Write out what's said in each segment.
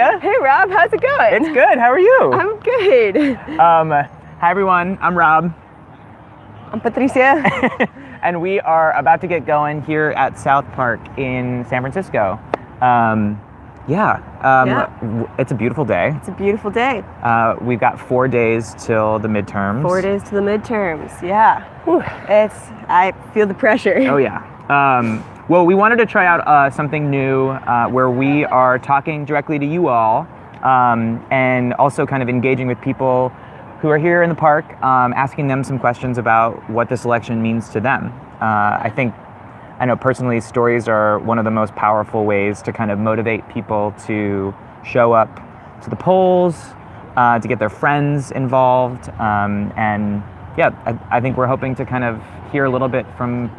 Hey Rob, how's it going? It's good. How are you? I'm good. Hi everyone. I'm Rob. I'm Patricia. And we are about to get going here at South Park in San Francisco. It's a beautiful day. It's a beautiful day. We've got 4 days till the midterms. 4 days to the midterms. Yeah. Whew. I feel the pressure. Oh yeah. Well, we wanted to try out something new where we are talking directly to you all and also kind of engaging with people who are here in the park, asking them some questions about what this election means to them. I know personally stories are one of the most powerful ways to kind of motivate people to show up to the polls, to get their friends involved. I think we're hoping to kind of hear a little bit from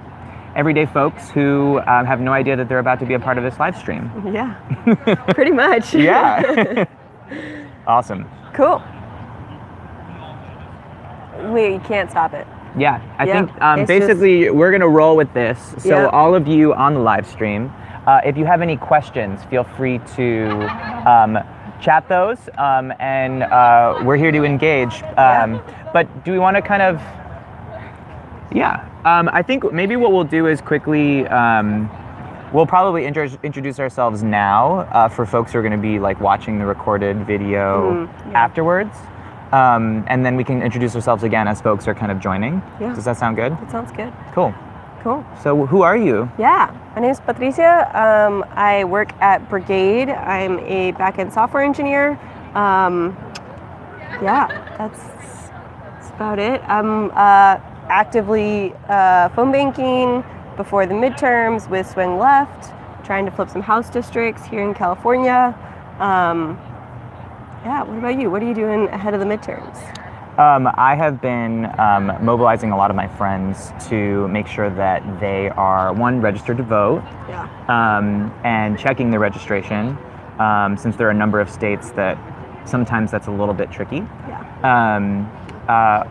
everyday folks who have no idea that they're about to be a part of this live stream. Yeah, pretty much. Yeah. Awesome. Cool. You can't stop it. Yeah, I think basically we're going to roll with this. So all of you on the live stream, if you have any questions, feel free to chat those, and we're here to engage. But do we want to kind of, I think maybe what we'll do is quickly, we'll probably introduce ourselves now for folks who are going to be like watching the recorded video afterwards. And then we can introduce ourselves again as folks are kind of joining. Yeah. Does that sound good? It sounds good. Cool. Cool. So who are you? Yeah, my name is Patricia. I work at Brigade. I'm a back-end software engineer. That's about it. I'm actively phone banking before the midterms with Swing Left, trying to flip some House districts here in California. What about you? What are you doing ahead of the midterms? I have been mobilizing a lot of my friends to make sure that they are, one, registered to vote, and checking the registration, since there are a number of states that sometimes that's a little bit tricky.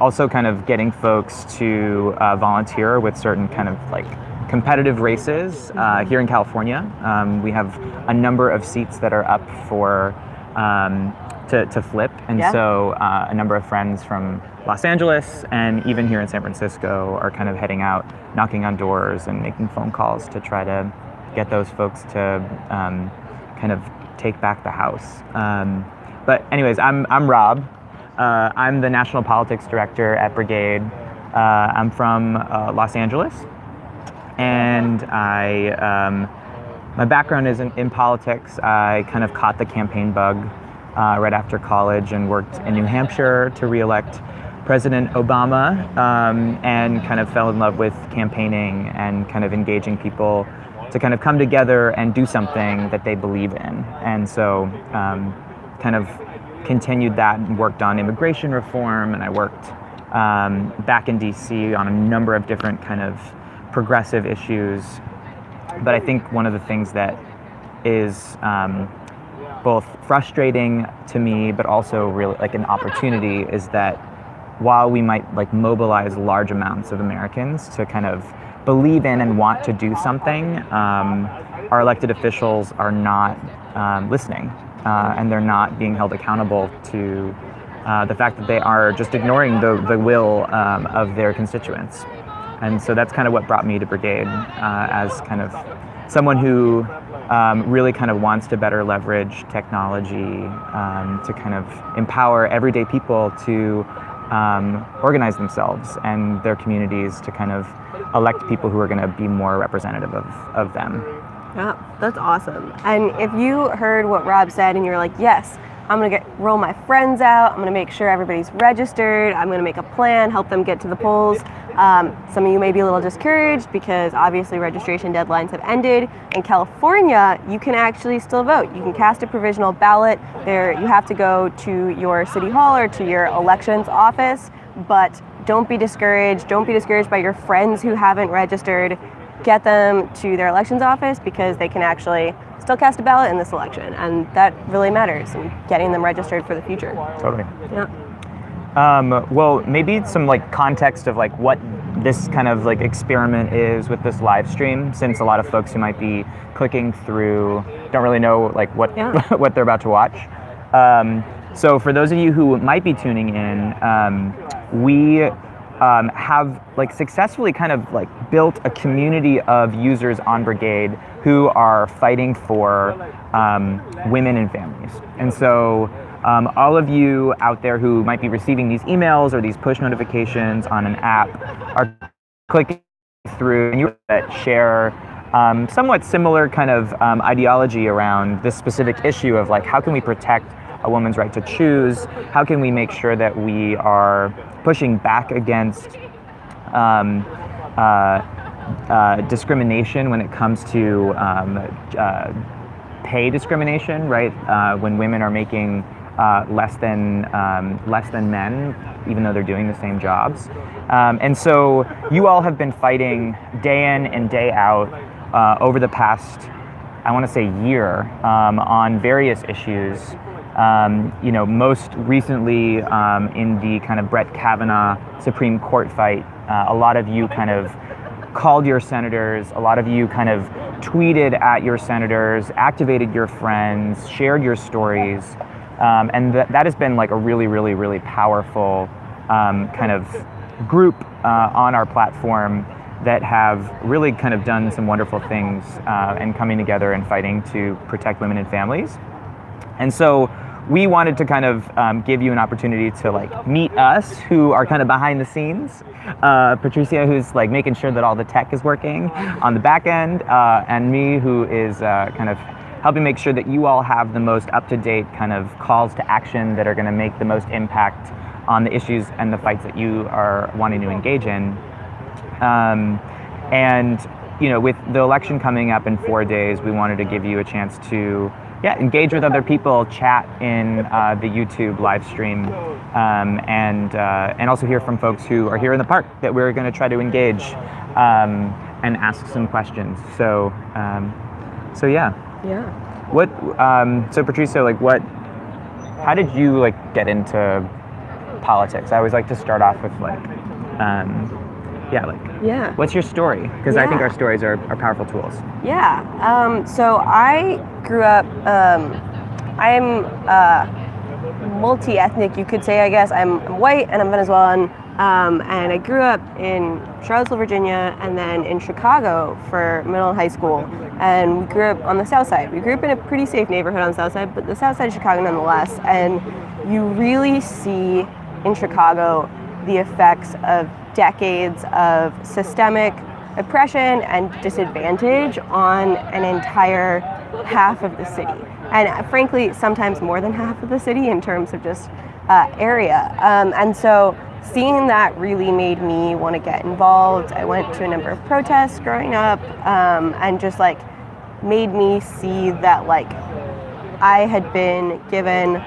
Also kind of getting folks to volunteer with certain kind of like competitive races here in California. We have a number of seats that are up for to flip, and so a number of friends from Los Angeles and even here in San Francisco are kind of heading out, knocking on doors and making phone calls to try to get those folks to kind of take back the House. But anyways, I'm Rob. I'm the National Politics Director at Brigade. I'm from Los Angeles, and my background is in politics. I kind of caught the campaign bug right after college and worked in New Hampshire to re-elect President Obama, and kind of fell in love with campaigning and kind of engaging people to kind of come together and do something that they believe in. And so kind of continued that and worked on immigration reform, and I worked back in DC on a number of different kind of progressive issues. But I think one of the things that is both frustrating to me, but also really like an opportunity, is that while we might like mobilize large amounts of Americans to kind of believe in and want to do something, our elected officials are not listening, and they're not being held accountable to the fact that they are just ignoring the will of their constituents. And so that's kind of what brought me to Brigade, as kind of someone who really kind of wants to better leverage technology to kind of empower everyday people to organize themselves and their communities to kind of elect people who are going to be more representative of them. Yeah, that's awesome. And if you heard what Rob said and you're like, yes, I'm going to roll my friends out, I'm going to make sure everybody's registered, I'm going to make a plan, help them get to the polls. Some of you may be a little discouraged because obviously registration deadlines have ended. In California, you can actually still vote. You can cast a provisional ballot. You have to go to your city hall or to your elections office, but don't be discouraged. Don't be discouraged by your friends who haven't registered. Get them to their elections office because they can actually still cast a ballot in this election, and that really matters in getting them registered for the future. Totally. Yeah. Well, maybe some like context of like what this kind of like experiment is with this live stream, since a lot of folks who might be clicking through don't really know like what what they're about to watch. So for those of you who might be tuning in, we have like successfully kind of like built a community of users on Brigade who are fighting for women and families. And so all of you out there who might be receiving these emails or these push notifications on an app are clicking through and you that share somewhat similar kind of ideology around this specific issue of like, how can we protect a woman's right to choose? How can we make sure that we are pushing back against discrimination when it comes to pay discrimination, right? When women are making less than men, even though they're doing the same jobs. And so you all have been fighting day in and day out over the past, I want to say, year on various issues. Most recently in the kind of Brett Kavanaugh Supreme Court fight, a lot of you kind of called your senators, a lot of you kind of tweeted at your senators, activated your friends, shared your stories, and that has been like a really, really, really powerful kind of group on our platform that have really kind of done some wonderful things and coming together and fighting to protect women and families. And so we wanted to kind of give you an opportunity to like meet us who are kind of behind the scenes. Patricia, who's like making sure that all the tech is working on the back end, and me, who is kind of helping make sure that you all have the most up-to-date kind of calls to action that are going to make the most impact on the issues and the fights that you are wanting to engage in. With the election coming up in 4 days, we wanted to give you a chance to engage with other people, chat in the YouTube live stream, and also hear from folks who are here in the park that we're going to try to engage and ask some questions. So So Patricia, like how did you like get into politics? I always like to start off with what's your story? Because I think our stories are powerful tools. So I grew up, I'm multi-ethnic, you could say, I guess. I'm white and I'm Venezuelan, and I grew up in Charlottesville, Virginia, and then in Chicago for middle and high school. And we grew up on the South Side. We grew up in a pretty safe neighborhood on the South Side, but the South Side of Chicago nonetheless. And you really see in Chicago the effects of decades of systemic oppression and disadvantage on an entire half of the city. And frankly, sometimes more than half of the city in terms of just area. And so seeing that really made me want to get involved. I went to a number of protests growing up, and just like made me see that like I had been given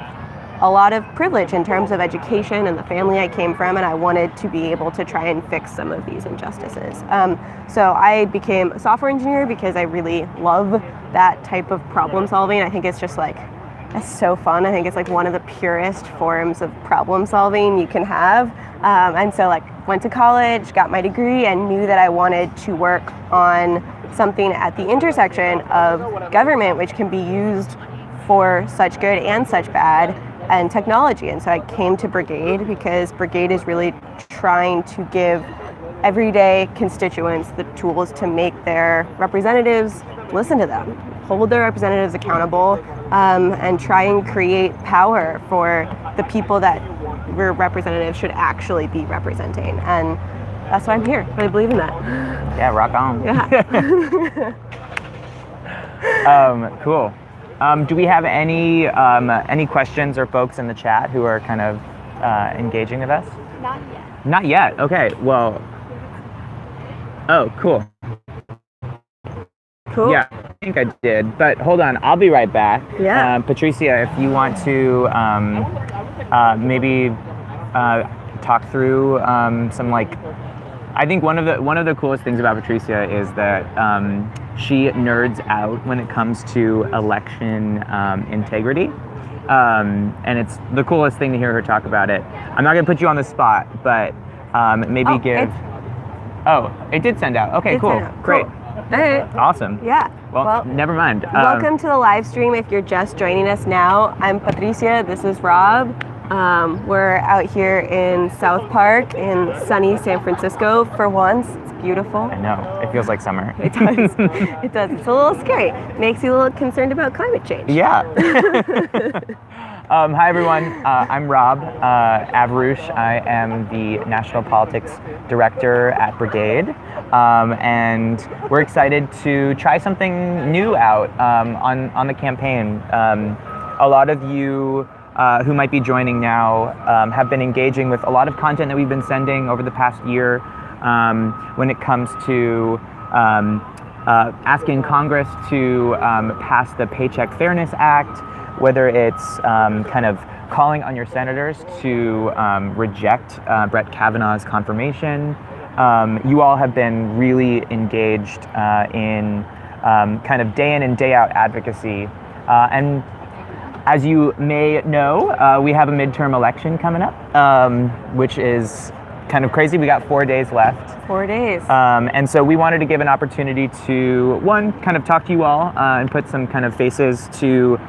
a lot of privilege in terms of education and the family I came from, and I wanted to be able to try and fix some of these injustices. So I became a software engineer because I really love that type of problem solving. I think it's just like, it's so fun. I think it's like one of the purest forms of problem solving you can have. And so like went to college, got my degree, and knew that I wanted to work on something at the intersection of government, which can be used for such good and such bad, and technology. And so I came to Brigade because Brigade is really trying to give everyday constituents the tools to make their representatives listen to them, hold their representatives accountable, and try and create power for the people that your representatives should actually be representing. And that's why I'm here. I believe in that. Yeah, rock on. Yeah. Cool. Do we have any questions or folks in the chat who are kind of engaging with us? Not yet. Not yet. Okay. Well. Oh, cool. Cool. Yeah, I think I did. But hold on, I'll be right back. Yeah. Patricia, if you want to maybe talk through some like. I think one of the coolest things about Patricia is that she nerds out when it comes to election integrity, and it's the coolest thing to hear her talk about it. I'm not going to put you on the spot, but maybe give. Oh, it did send out. Okay, Did cool. send out. Great. All right. Awesome. Yeah. Well, never mind. Welcome to the live stream. If you're just joining us now, I'm Patricia. This is Rob. We're out here in South Park in sunny San Francisco for once. It's beautiful. I know. It feels like summer. It does. It does. It's a little scary. Makes you a little concerned about climate change. Yeah. Hi, everyone. I'm Rob Avrush. I am the National Politics Director at Brigade. And we're excited to try something new out on the campaign. A lot of you who might be joining now have been engaging with a lot of content that we've been sending over the past year when it comes to asking Congress to pass the Paycheck Fairness Act, whether it's kind of calling on your senators to reject Brett Kavanaugh's confirmation. You all have been really engaged in kind of day in and day out advocacy. And as you may know, we have a midterm election coming up, which is kind of crazy. We got 4 days left. 4 days. And so we wanted to give an opportunity to, one, kind of talk to you all and put some kind of faces to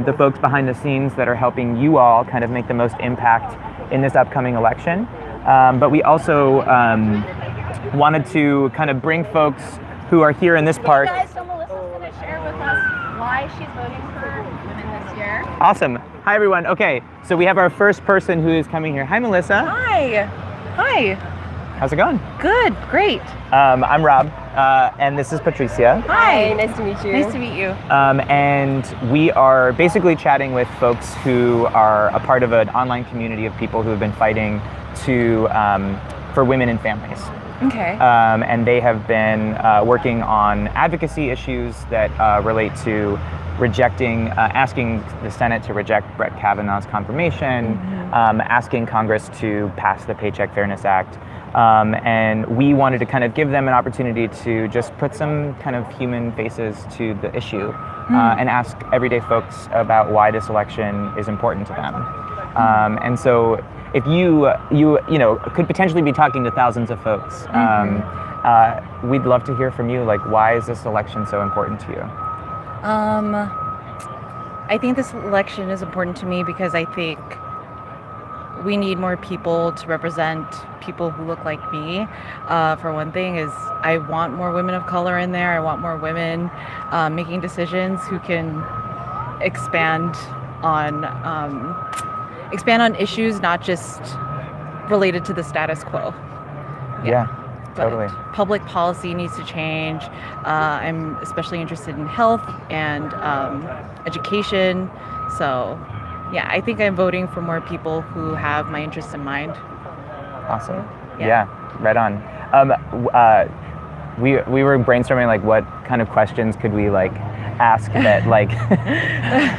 the folks behind the scenes that are helping you all kind of make the most impact in this upcoming election. But we also wanted to kind of bring folks who are here in this park. Guys, so Melissa's going to share with us why she's voting for women this year. Awesome. Hi, everyone. Okay, so we have our first person who is coming here. Hi, Melissa. Hi. Hi. How's it going? Good. Great. I'm Rob, and this is Patricia. Hi. Nice to meet you. Nice to meet you. And we are basically chatting with folks who are a part of an online community of people who have been fighting for women and families. Okay. And they have been working on advocacy issues that relate to asking the Senate to reject Brett Kavanaugh's confirmation, asking Congress to pass the Paycheck Fairness Act. And we wanted to kind of give them an opportunity to just put some kind of human faces to the issue and ask everyday folks about why this election is important to them. And so if you could potentially be talking to thousands of folks, we'd love to hear from you. Like, why is this election so important to you? I think this election is important to me because I think we need more people to represent people who look like me. For one thing is I want more women of color in there. I want more women making decisions who can expand on issues, not just related to the status quo. Yeah, But totally. public policy needs to change. I'm especially interested in health and education. So, yeah, I think I'm voting for more people who have my interests in mind. Awesome. Yeah. Yeah, right on. We were brainstorming like what kind of questions could we like ask that like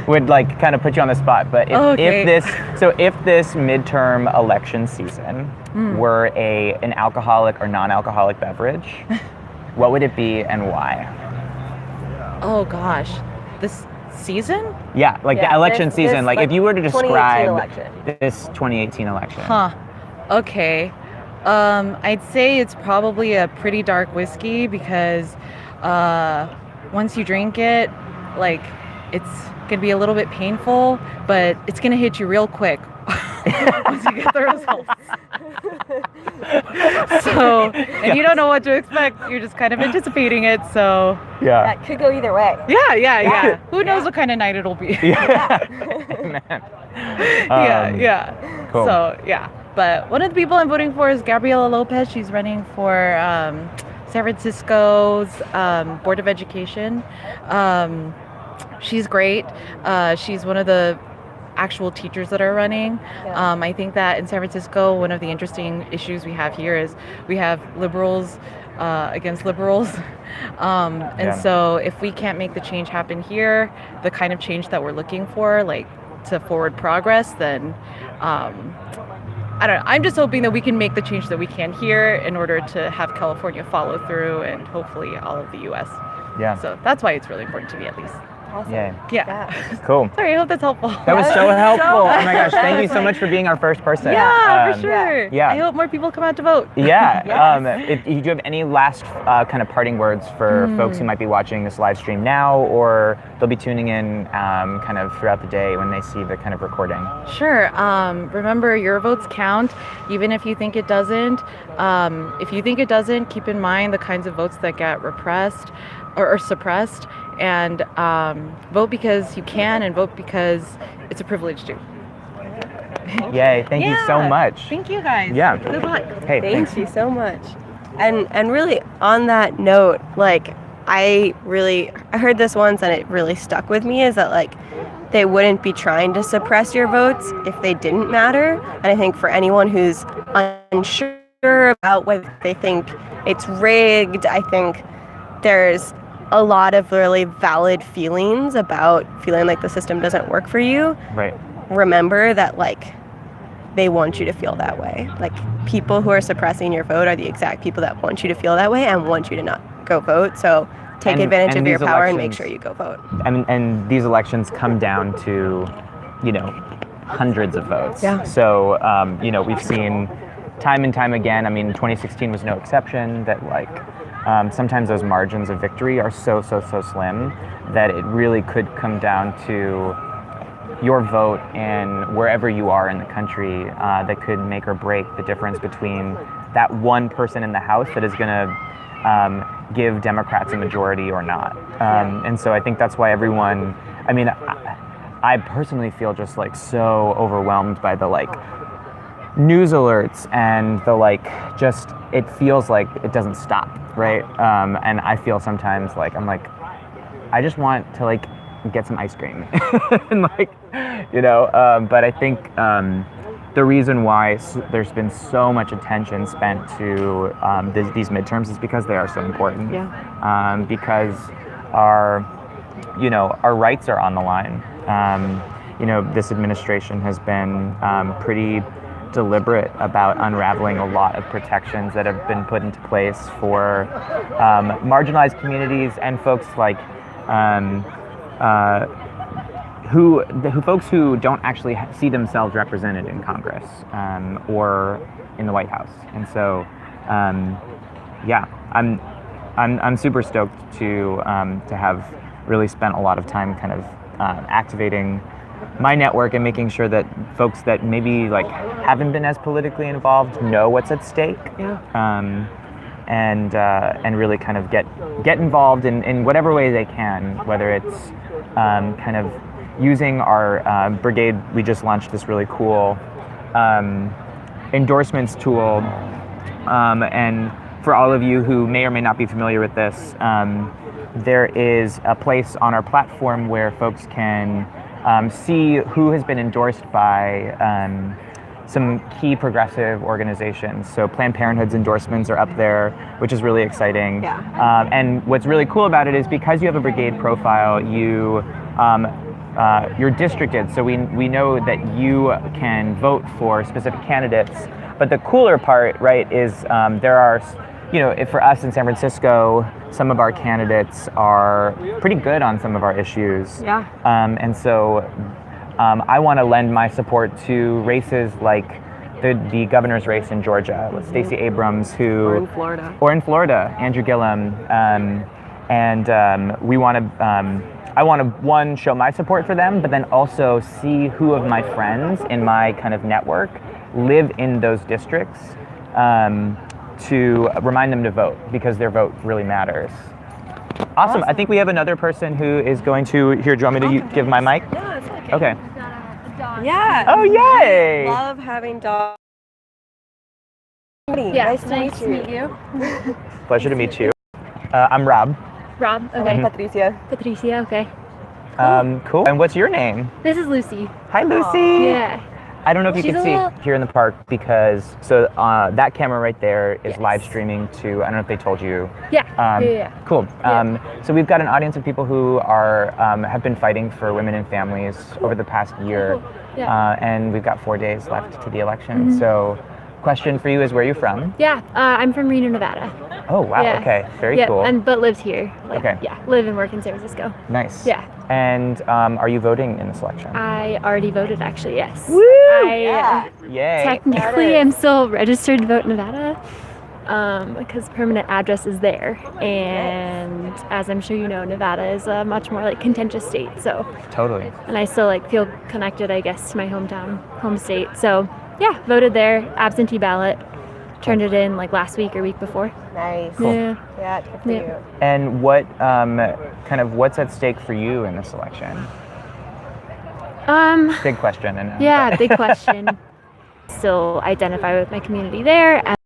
would like kind of put you on the spot. But if this midterm election season were an alcoholic or non-alcoholic beverage, what would it be and why? Oh gosh, this season? Yeah, like the election season. Like if you were to 2018 describe election. this 2018 election. Huh. Okay. I'd say it's probably a pretty dark whiskey because once you drink it, like it's gonna be a little bit painful, but it's gonna hit you real quick once you get the results. So, and you don't know what to expect. You're just kind of anticipating it. So Yeah. That could go either way. yeah. Who knows what kind of night it'll be? Man. Yeah. Cool. So yeah. But one of the people I'm voting for is Gabriela Lopez. She's running for San Francisco's Board of Education. She's great. She's one of the actual teachers that are running. Yeah. I think that in San Francisco, one of the interesting issues we have here is we have liberals against liberals. And so if we can't make the change happen here, the kind of change that we're looking for, like to forward progress, then I don't know. I'm just hoping that we can make the change that we can here in order to have California follow through and hopefully all of the U.S. Yeah. So that's why it's really important to me, at least. Awesome. Yay. Yeah. Cool. Sorry, I hope that's helpful. That was so helpful. Oh my gosh, thank you so Like- much for being our first person. Yeah, for sure. yeah. I hope more people come out to vote. Yeah. Yes. Do you have any last kind of parting words for folks who might be watching this live stream now, or they'll be tuning in kind of throughout the day when they see the kind of recording? Sure. Remember, your votes count, even if you think it doesn't. If you think it doesn't, keep in mind the kinds of votes that get repressed or suppressed, and vote because you can, and vote because it's a privilege to. Yay! Thank you so Yeah. much. Thank you guys. Yeah. Good luck. Hey, Thank thanks. you so much. And really on that note, like I heard this once and it really stuck with me, is that like they wouldn't be trying to suppress your votes if they didn't matter. And I think for anyone who's unsure about whether they think it's rigged, I think there's a lot of really valid feelings about feeling like the system doesn't work for you. Right. Remember that like they want you to feel that way. Like people who are suppressing your vote are the exact people that want you to feel that way and want you to not go vote. So take And- advantage and of your these power and make elections- sure you go vote. And these elections come down to, hundreds of votes. Yeah. So, we've seen time and time again. I mean, 2016 was no exception. That sometimes those margins of victory are so slim that it really could come down to your vote and wherever you are in the country that could make or break the difference between that one person in the House that is going to give Democrats a majority or not. And so I think that's why everyone, I personally feel just like so overwhelmed by the news alerts and the just it feels like it doesn't stop, right? And I feel sometimes I just want to get some ice cream and but I think the reason why there's been so much attention spent to these midterms is because they are so important. Yeah. Because our rights are on the line. This administration has been pretty deliberate about unraveling a lot of protections that have been put into place for marginalized communities and folks folks who don't actually see themselves represented in Congress or in the White House. And so, I'm super stoked to have really spent a lot of time kind of activating my network and making sure that folks that maybe haven't been as politically involved know what's at stake. Yeah. And really kind of get involved in whatever way they can, whether it's kind of using our brigade. We just launched this really cool endorsements tool, and for all of you who may or may not be familiar with this, there is a place on our platform where folks can see who has been endorsed by some key progressive organizations. So Planned Parenthood's endorsements are up there, which is really exciting. Yeah. And what's really cool about it is because you have a brigade profile, you're districted, so we know that you can vote for specific candidates. But the cooler part, right, is there are, for us in San Francisco, some of our candidates are pretty good on some of our issues. Yeah. And so I want to lend my support to races like the governor's race in Georgia with Stacey Abrams, Or in Florida. Andrew Gillum, and we want to. I want to, one, show my support for them, but then also see who of my friends in my kind of network live in those districts to remind them to vote, because their vote really matters. Awesome. I think we have another person who is going to, here, do you want me to give my mic? Yeah, it's okay. Okay. Yeah. Oh, yay! Love having dogs. Yeah, Nice to meet you. Pleasure to meet you. I'm Rob. Rob, I'm okay. Patricia. Patricia, okay. Cool. And what's your name? This is Lucy. Hi, Lucy. Yeah. I don't know if you She's can a see little- here in the park, because that camera right there is Yes. live streaming to, I don't know if they told you. Yeah. Um, yeah. Cool. Yeah. So we've got an audience of people who are have been fighting for women and families over the past year, Cool. Yeah. and we've got 4 days left to the election. So, question for you is, where are you from? Yeah. I'm from Reno, Nevada. Oh wow. Yeah. Okay. Very yeah, cool. but lives here. Okay. Yeah. Live and work in San Francisco. Nice. Yeah. And are you voting in this election? I already voted, actually, yes. Woo! I Yay. technically am still registered to vote in Nevada because permanent address is there. And as I'm sure you know, Nevada is a much more like contentious state. So, Totally. and I still like feel connected, I guess, to my home state. So yeah, voted there, absentee ballot, turned it in like last week or week before. Nice. Yeah. Yeah, good for you. And what's at stake for you in this election? Big question. I know. Yeah, big question. Still identify with my community there.